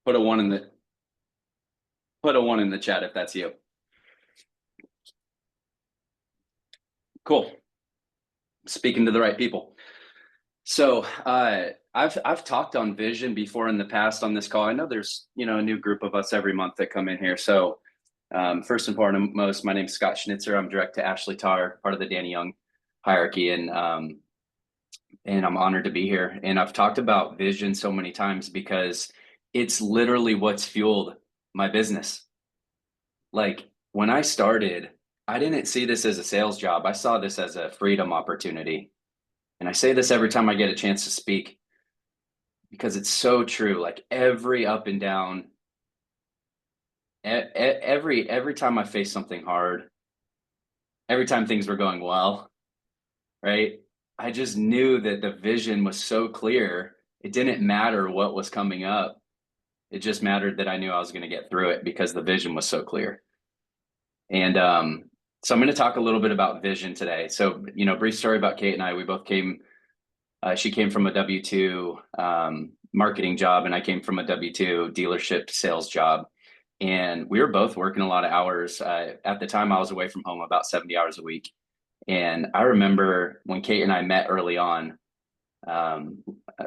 Put a one in the chat if that's you. Cool. Speaking to the right people. So I've talked on vision before in the past on this call. I know there's a new group of us every month that come in here. So first and foremost, my name is Scott Schnitzer. I'm direct to Ashley Tarr, part of the Danny Young hierarchy, and I'm honored to be here. And I've talked about vision so many times because it's literally what's fueled my business. Like when I started, I didn't see this as a sales job. I saw this as a freedom opportunity. And I say this every time I get a chance to speak because it's so true. Like every up and down, every time I faced something hard, every time things were going well, right? I just knew that the vision was so clear. It didn't matter what was coming up. It just mattered that I knew I was going to get through it because the vision was so clear. And so I'm going to talk a little bit about vision today. So, brief story about Kate and I. We both came, she came from a W-2 marketing job, and I came from a W-2 dealership sales job. And we were both working a lot of hours. At the time, I was away from home about 70 hours a week. And I remember when Kate and I met early on, a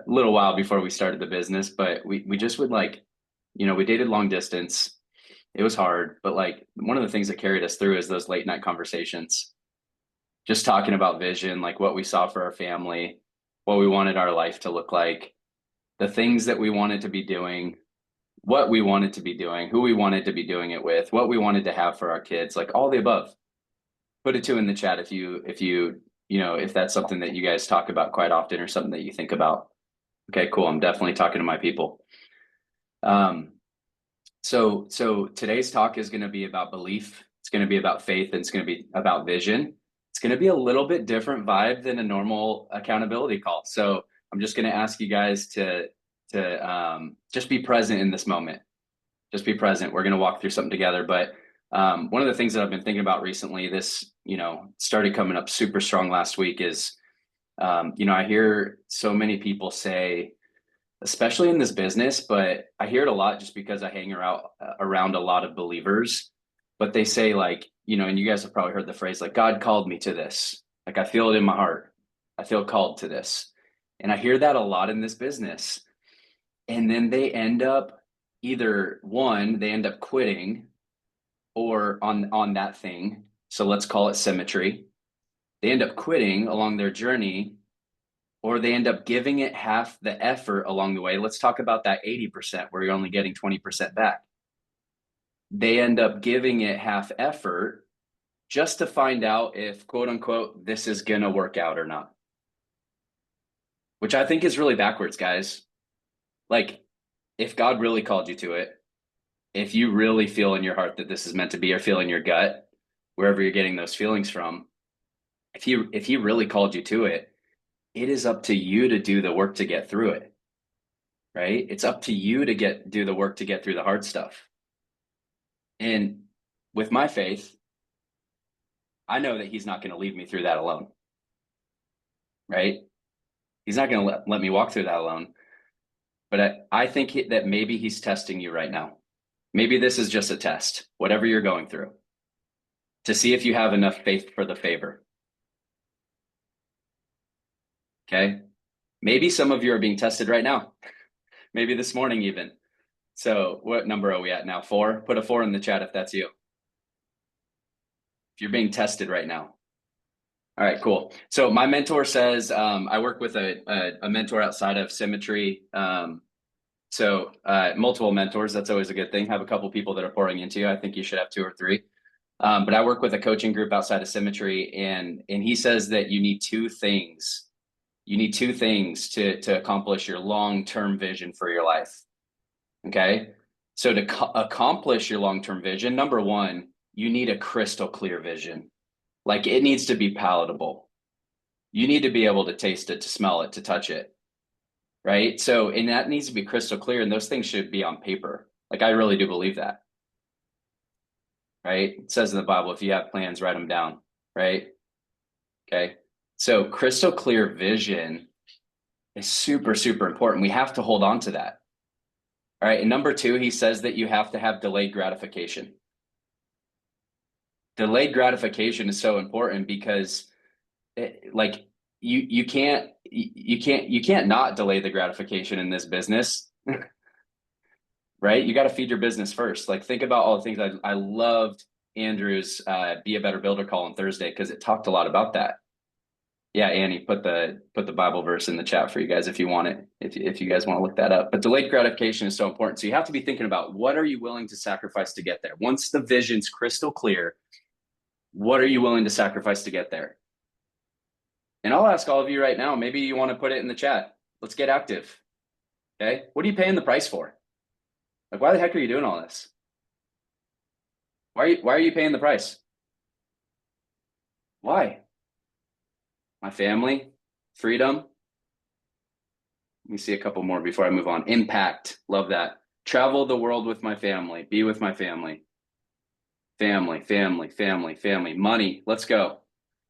little while before we started the business, but we just would we dated long distance. It was hard, but like one of the things that carried us through is those late night conversations, just talking about vision, like what we saw for our family, what we wanted our life to look like, the things that we wanted to be doing, what we wanted to be doing, who we wanted to be doing it with, what we wanted to have for our kids, like all the above. Put a 2 in the chat if that's something that you guys talk about quite often or something that you think about. Okay, cool. I'm definitely talking to my people. So today's talk is going to be about belief. It's going to be about faith, and it's going to be about vision. It's going to be a little bit different vibe than a normal accountability call. So I'm just going to ask you guys to just be present in this moment. Just be present. We're going to walk through something together. But one of the things that I've been thinking about recently, this, started coming up super strong last week is, I hear so many people say, especially in this business, but I hear it a lot just because I hang around a lot of believers, but they say and you guys have probably heard the phrase, like, God called me to this. Like, I feel it in my heart. I feel called to this. And I hear that a lot in this business. And then they end up they end up quitting or on that thing. So let's call it symmetry. They end up quitting along their journey, or they end up giving it half the effort along the way. Let's talk about that 80% where you're only getting 20% back. They end up giving it half effort just to find out if, quote unquote, this is going to work out or not. Which I think is really backwards, guys. Like, if God really called you to it, if you really feel in your heart that this is meant to be, or feel in your gut, wherever you're getting those feelings from, if he really called you to it, it is up to you to do the work to get through it, right? It's up to you to do the work to get through the hard stuff. And with my faith, I know that he's not going to leave me through that alone, right? He's not going to let me walk through that alone. But I think that maybe he's testing you right now. Maybe this is just a test, whatever you're going through, to see if you have enough faith for the favor. Okay. Maybe some of you are being tested right now. Maybe this morning even. So what number are we at now? 4? Put a 4 in the chat if that's you. If you're being tested right now. All right, cool. So my mentor says, I work with a mentor outside of Symmetry. So multiple mentors, that's always a good thing. Have a couple people that are pouring into you. I think you should have 2 or 3. But I work with a coaching group outside of Symmetry, and he says that you need 2 things. You need 2 things to accomplish your long-term vision for your life. Okay. So to accomplish your long-term vision, number 1, you need a crystal clear vision. Like, it needs to be palatable. You need to be able to taste it, to smell it, to touch it. Right. So, and that needs to be crystal clear. And those things should be on paper. Like, I really do believe that. Right. It says in the Bible, if you have plans, write them down. Right. Okay. So crystal clear vision is super, super important. We have to hold on to that. All right. And number two, he says that you have to have delayed gratification. Delayed gratification is so important because like you can't not delay the gratification in this business, right? You got to feed your business first. Like think about all the things I loved Andrew's Be a Better Builder call on Thursday because it talked a lot about that. Yeah, Annie, put the Bible verse in the chat for you guys if you want it, if you guys want to look that up. But delayed gratification is so important. So you have to be thinking about what are you willing to sacrifice to get there? Once the vision's crystal clear, what are you willing to sacrifice to get there? And I'll ask all of you right now, maybe you want to put it in the chat. Let's get active. Okay. What are you paying the price for? Like, why the heck are you doing all this? Why are you paying the price? Why? My family, freedom. Let me see a couple more before I move on. Impact. Love that. Travel the world with my family. Be with my family. Family, family, family, family. Money. Let's go.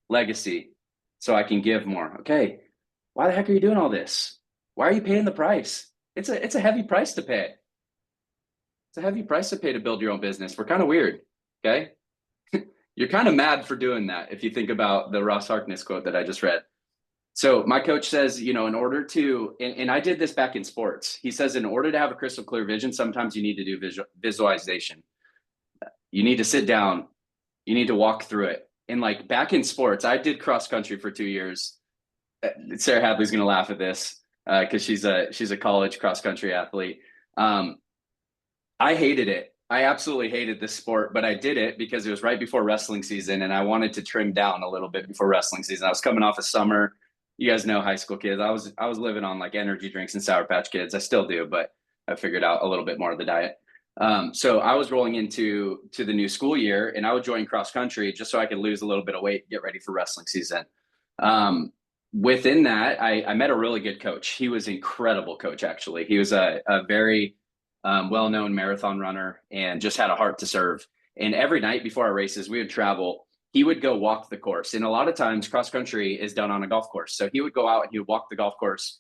Legacy. So I can give more. Okay. Why the heck are you doing all this? Why are you paying the price? It's a heavy price to pay. It's a heavy price to pay to build your own business. We're kind of weird. Okay. You're kind of mad for doing that if you think about the Ross Harkness quote that I just read. So my coach says, in order to, and I did this back in sports. He says, in order to have a crystal clear vision, sometimes you need to do visualization. You need to sit down. You need to walk through it. And like back in sports, I did cross country for 2 years. Sarah Hadley's going to laugh at this because she's a college cross country athlete. I hated it. I absolutely hated this sport, but I did it because it was right before wrestling season and I wanted to trim down a little bit before wrestling season. I was coming off of summer. You guys know high school kids. I was living on like energy drinks and Sour Patch Kids. I still do, but I figured out a little bit more of the diet. So I was rolling into the new school year and I would join cross country just so I could lose a little bit of weight, get ready for wrestling season. Within that, I met a really good coach. He was an incredible coach, actually. He was a very well-known marathon runner and just had a heart to serve. And every night before our races, we would travel. He would go walk the course. And a lot of times cross country is done on a golf course. So he would go out and he would walk the golf course.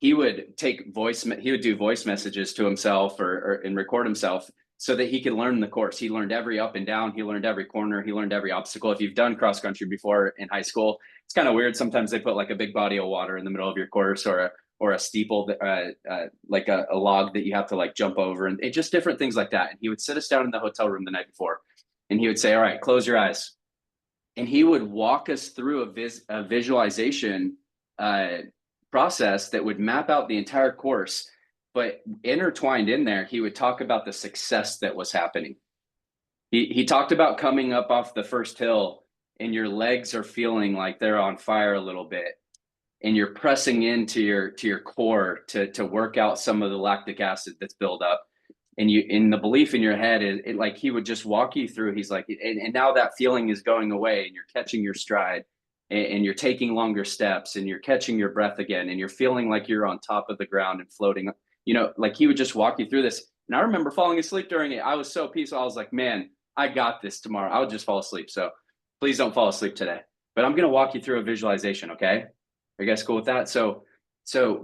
He would do voice messages to himself and record himself so that he could learn the course. He learned every up and down. He learned every corner. He learned every obstacle. If you've done cross country before in high school, it's kind of weird. Sometimes they put like a big body of water in the middle of your course or a steeple, like a log that you have to like jump over and just different things like that. And he would sit us down in the hotel room the night before and he would say, all right, close your eyes. And he would walk us through a visualization process that would map out the entire course. But intertwined in there, he would talk about the success that was happening. He talked about coming up off the first hill and your legs are feeling like they're on fire a little bit. And you're pressing into your core to work out some of the lactic acid that's built up. And you, in the belief in your head, it like he would just walk you through. He's like, and now that feeling is going away and you're catching your stride and you're taking longer steps and you're catching your breath again and you're feeling like you're on top of the ground and floating, like he would just walk you through this. And I remember falling asleep during it. I was so peaceful. I was like, man, I got this tomorrow. I would just fall asleep. So please don't fall asleep today, but I'm going to walk you through a visualization. Okay. Are you guys cool with that? So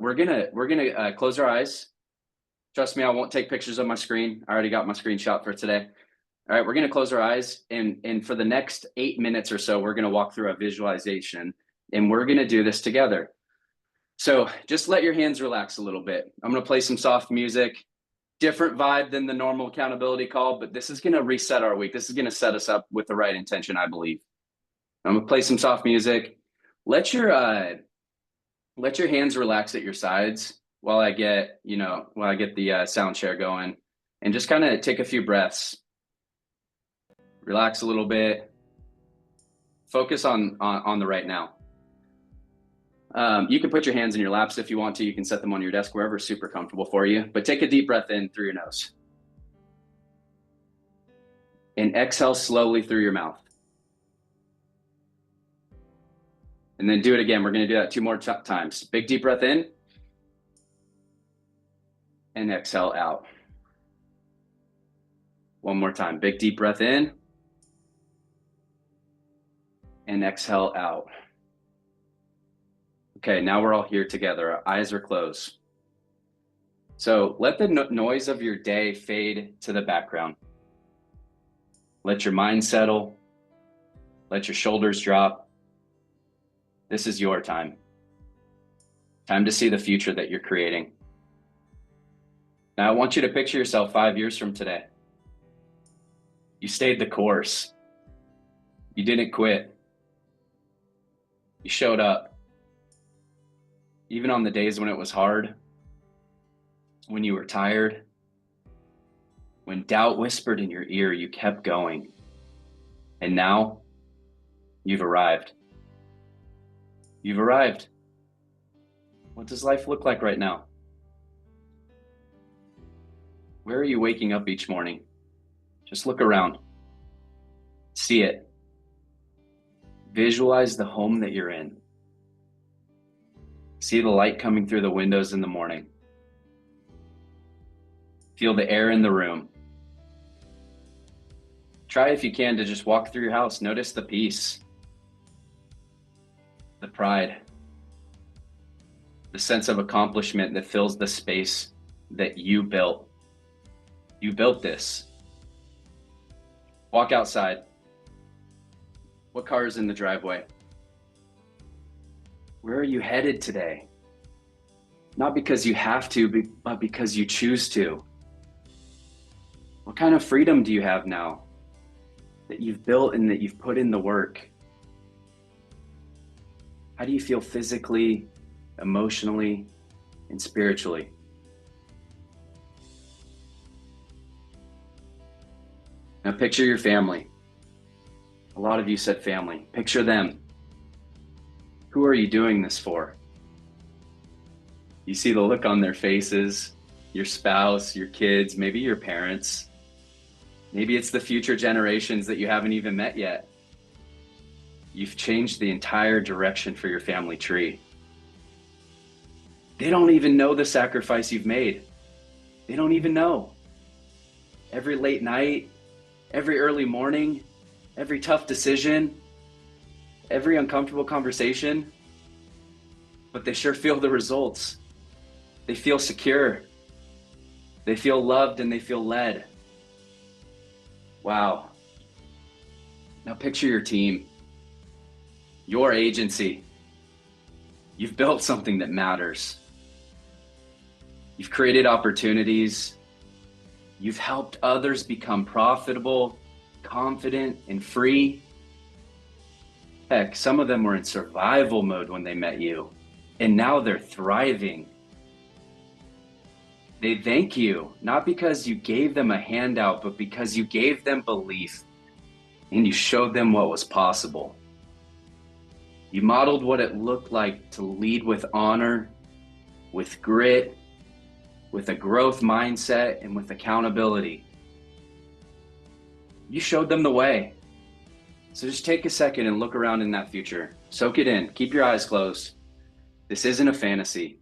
we're gonna close our eyes. Trust me, I won't take pictures of my screen. I already got my screenshot for today. All right, we're gonna close our eyes and for the next 8 minutes or so, we're gonna walk through a visualization and we're gonna do this together. So just let your hands relax a little bit. I'm gonna play some soft music, different vibe than the normal accountability call, but this is gonna reset our week. This is gonna set us up with the right intention, I believe. I'm gonna play some soft music. Let your hands relax at your sides while I get the sound share going and just kind of take a few breaths. Relax a little bit. Focus on the right now. You can put your hands in your laps if you want to. You can set them on your desk, wherever is super comfortable for you. But take a deep breath in through your nose. And exhale slowly through your mouth. And then do it again. We're going to do that 2 more times. Big deep breath in. And exhale out. 1 more time. Big deep breath in. And exhale out. Okay, now we're all here together. Our eyes are closed. So let the noise of your day fade to the background. Let your mind settle. Let your shoulders drop. This is your time. Time to see the future that you're creating. Now I want you to picture yourself 5 years from today. You stayed the course. You didn't quit. You showed up. Even on the days when it was hard, when you were tired, when doubt whispered in your ear, you kept going. And now you've arrived. You've arrived. What does life look like right now? Where are you waking up each morning? Just look around. See it. Visualize the home that you're in. See the light coming through the windows in the morning. Feel the air in the room. Try if you can to just walk through your house. Notice the peace, the pride, the sense of accomplishment that fills the space that you built. You built this. Walk outside. What car is in the driveway? Where are you headed today? Not because you have to, but because you choose to. What kind of freedom do you have now that you've built and that you've put in the work? How do you feel physically, emotionally, and spiritually? Now picture your family. A lot of you said family. Picture them. Who are you doing this for? You see the look on their faces, your spouse, your kids, maybe your parents. Maybe it's the future generations that you haven't even met yet. You've changed the entire direction for your family tree. They don't even know the sacrifice you've made. They don't even know. Every late night, every early morning, every tough decision, every uncomfortable conversation, but they sure feel the results. They feel secure. They feel loved and they feel led. Wow. Now picture your team, your agency. You've built something that matters. You've created opportunities. You've helped others become profitable, confident, and free. Heck, some of them were in survival mode when they met you, and now they're thriving. They thank you, not because you gave them a handout, but because you gave them belief and you showed them what was possible. You modeled what it looked like to lead with honor, with grit, with a growth mindset, and with accountability. You showed them the way. So just take a second and look around in that future. Soak it in. Keep your eyes closed. This isn't a fantasy.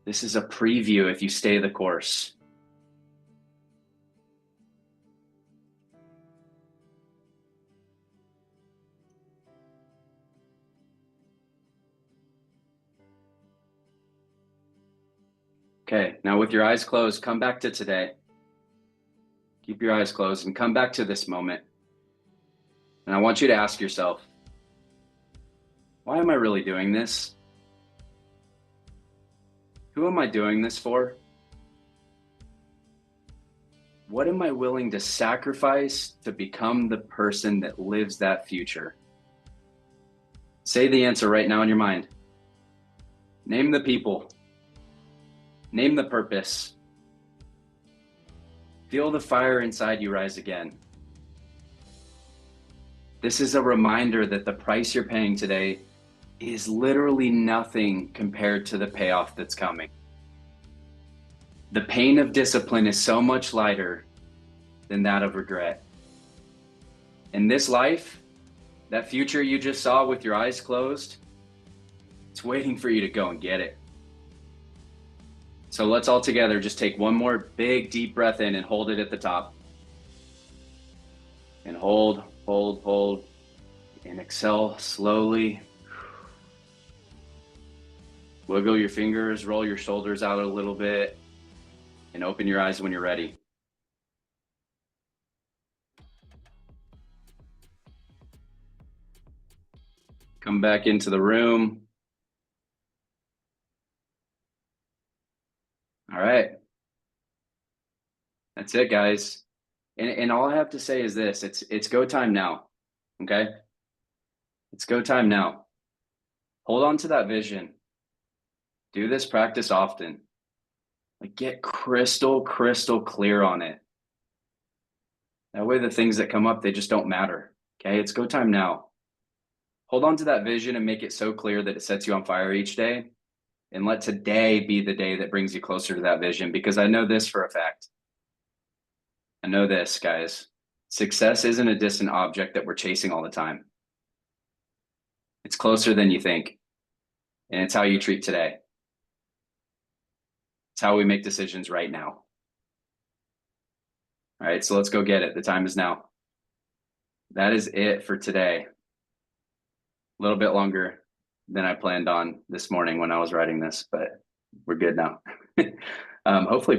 This is a preview if you stay the course. Okay, now with your eyes closed, come back to today. Keep your eyes closed and come back to this moment. And I want you to ask yourself, why am I really doing this? Who am I doing this for? What am I willing to sacrifice to become the person that lives that future? Say the answer right now in your mind. Name the people. Name the purpose. Feel the fire inside you rise again. This is a reminder that the price you're paying today is literally nothing compared to the payoff that's coming. The pain of discipline is so much lighter than that of regret. In this life, that future you just saw with your eyes closed, it's waiting for you to go and get it. So let's all together just take one more big deep breath in and hold it at the top. And hold, and exhale slowly. Wiggle your fingers, roll your shoulders out a little bit, and open your eyes when you're ready. Come back into the room. All right. That's it, guys. And all I have to say is this, it's go time now. Okay? It's go time now. Hold on to that vision. Do this practice often. Like get crystal clear on it. That way the things that come up, they just don't matter. Okay? It's go time now. Hold on to that vision and make it so clear that it sets you on fire each day. And let today be the day that brings you closer to that vision, because I know this for a fact. I know this, guys. Success isn't a distant object that we're chasing all the time. It's closer than you think. And it's how you treat today. It's how we make decisions right now. All right, so let's go get it. The time is now. That is it for today. A little bit longer than I planned on this morning when I was writing this, but we're good now. Hopefully